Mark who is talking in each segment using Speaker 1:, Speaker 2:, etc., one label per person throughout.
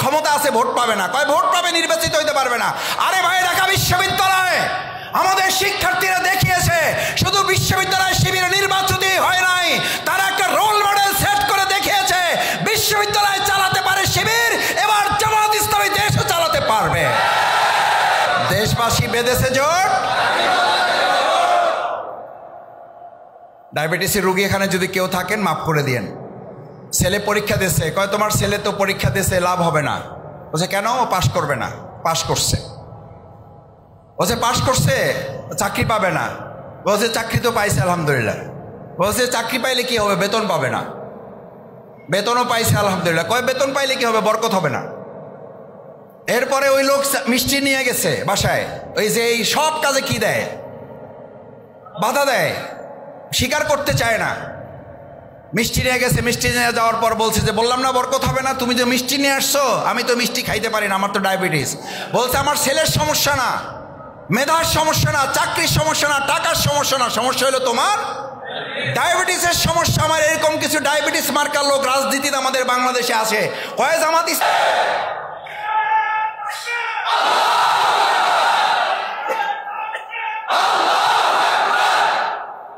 Speaker 1: ক্ষমতা আছে ভোট পাবে না, কয় ভোট পাবে নির্বাচিত হইতে পারবে না। আরে ভাই, ঢাকা বিশ্ববিদ্যালয়ে আমাদের শিক্ষার্থীরা দেখিয়েছে শুধু বিশ্ববিদ্যালয় শিবিরে নির্বাচিতই হয় নাই, তারা একটা রোল মডেল সেট করে দেখিয়েছে বিশ্ববিদ্যালয় চালাতে পারে শিবির, এবার জামাত ইসলামী দেশও চালাতে পারবে। দেশবাসী বেঁধেছে জোট। ডায়াবেটিসের রোগী এখানে যদি কেউ থাকেন মাফ করে দিয়েন। ছেলে পরীক্ষা দিয়েছে, কয় তোমার ছেলে তো পরীক্ষা দিয়েছে, লাভ হবে না। বলছে কেন? ও পাশ করবে না। পাশ করছে। বলছে পাশ করছে, চাকরি পাবে না। বলছে চাকরি তো পাইছে আলহামদুলিল্লাহ। বলছে চাকরি পাইলে কি হবে? বেতন পাবে না। বেতনও পাইছে আলহামদুলিল্লাহ। কয় বেতন পাইলে কি হবে? বরকত হবে না। এরপরে ওই লোক মিষ্টি নিয়ে গেছে বাসায়, ওই যে এই সব কাজে কি দেয়, বাধা দেয়, স্বীকার করতে চায় না। মিষ্টি নিয়ে গেছে, মিষ্টি নিয়ে যাওয়ার পর বলছে যে বললাম না বরকত হবে না, তুমি যে মিষ্টি নিয়ে আসছো, আমি তো মিষ্টি খাইতে পারি না, আমার তো ডায়াবেটিস। বলছে আমার ছেলের সমস্যা না, মেধার সমস্যা না, চাকরির সমস্যা না, টাকার সমস্যা না, সমস্যা হলো তোমার ডায়াবেটিসের সমস্যা। আমার এরকম কিছু ডায়াবেটিস মার্কার লোক রাজনীতিতে আমাদের বাংলাদেশে আসে, কয় জামাত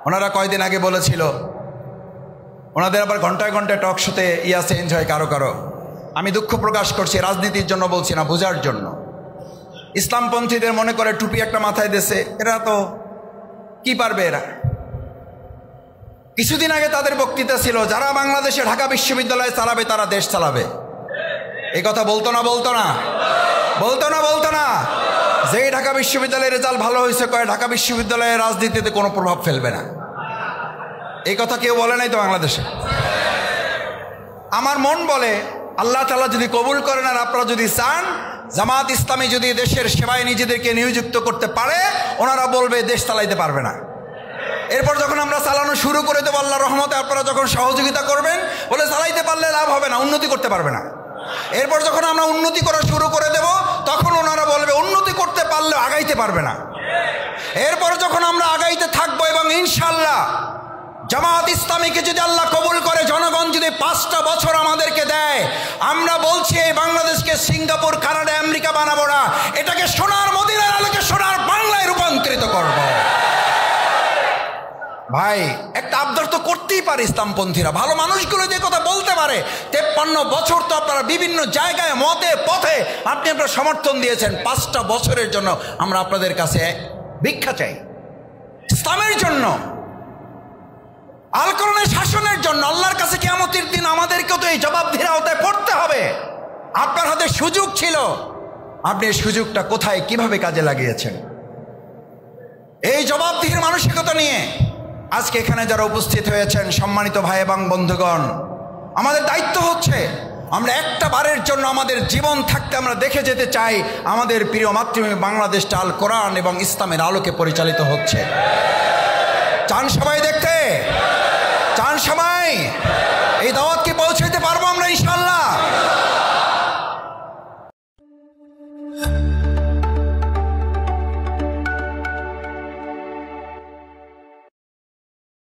Speaker 1: ওনারা কয়দিন আগে বলেছিল, ওনাদের আবার ঘন্টায় ঘন্টায় টক শোতে চেঞ্জ হয় কারো কারো। আমি দুঃখ প্রকাশ করছি, রাজনীতির জন্য বলছি না, বোঝার জন্য। ইসলামপন্থীদের মনে করে টুপি একটা মাথায় দেশে, এরা তো কি পারবে এরা। কিছুদিন আগে তাদের বক্তৃতা ছিল যারা বাংলাদেশে ঢাকা বিশ্ববিদ্যালয় চালাবে তারা দেশ চালাবে। এই কথা বলতো না বলতো না বলতো না বলতো না যেই ঢাকা বিশ্ববিদ্যালয়ের রেজাল্ট ভালো হয়েছে কয় ঢাকা বিশ্ববিদ্যালয়ের রাজনীতিতে কোনো প্রভাব ফেলবে না। এই কথা কেউ বলে নাই তো বাংলাদেশে। আমার মন বলে আল্লাহ তাআলা যদি কবুল করেন আর আপনারা যদি চান, জামাত ইসলামী যদি দেশের সেবায় নিজেদেরকে নিয়োজিত করতে পারে, ওনারা বলবে দেশ চালাইতে পারবে না। এরপর যখন আমরা চালানো শুরু করে দেবো আল্লাহর রহমতে, আপনারা যখন সহযোগিতা করবেন, বলে চালাইতে পারলে লাভ হবে না, উন্নতি করতে পারবে না। এরপর যখন আমরা উন্নতি করা শুরু করে দেব, তখন ওনারা বলবে উন্নতি করতে পারলে আগাইতে পারবে না। এরপর যখন আমরা আগাইতে থাকবো এবং ইনশাআল্লাহ জামাত ইসলামীকে যদি আল্লাহ কবুল করে, জনগণ যদি 5টা বছর আমাদেরকে দেয়, আমরা বলছি এই বাংলাদেশকে সিঙ্গাপুর, কানাডা, আমেরিকা বানাবো না, এটাকে সোনার মদিনার আলোকে সোনার বাংলায় রূপান্তরিত করব। ভাই একটা আবদার তো করতেই পারে ইসলামপন্থীরা, ভালো মানুষগুলো যে কথা বলতে পারে। 53 বছর তো আপনারা বিভিন্ন জায়গায় মতে পথে আপনারা সমর্থন দিয়েছেন। 5টা বছরের জন্য আমরা আপনাদের কাছে ভিক্ষা চাই, ইসলামের জন্য, আল কোরআনের শাসনের জন্য। আল্লাহর কাছে কিয়ামতের দিন আমাদেরকেও তো এই জবাবদিহির আওতায় পড়তে হবে। আপনার হাতে সুযোগ ছিল, আপনি এই সুযোগটা কোথায় কিভাবে কাজে লাগিয়েছেন? এই জবাবদিহির মানসিকতা নিয়ে আজকে এখানে যারা উপস্থিত হয়েছেন সম্মানিত ভাই এবং বন্ধুগণ, আমাদের দায়িত্ব হচ্ছে আমরা একটা বারের জন্য আমাদের জীবন থাকতে আমরা দেখে যেতে চাই আমাদের প্রিয় মাতৃভূমি বাংলাদেশটা আল কোরআন এবং ইসলামের আলোকে পরিচালিত হচ্ছে। চান সবাই দেখতে? চান সবাই? এই দাওয়াত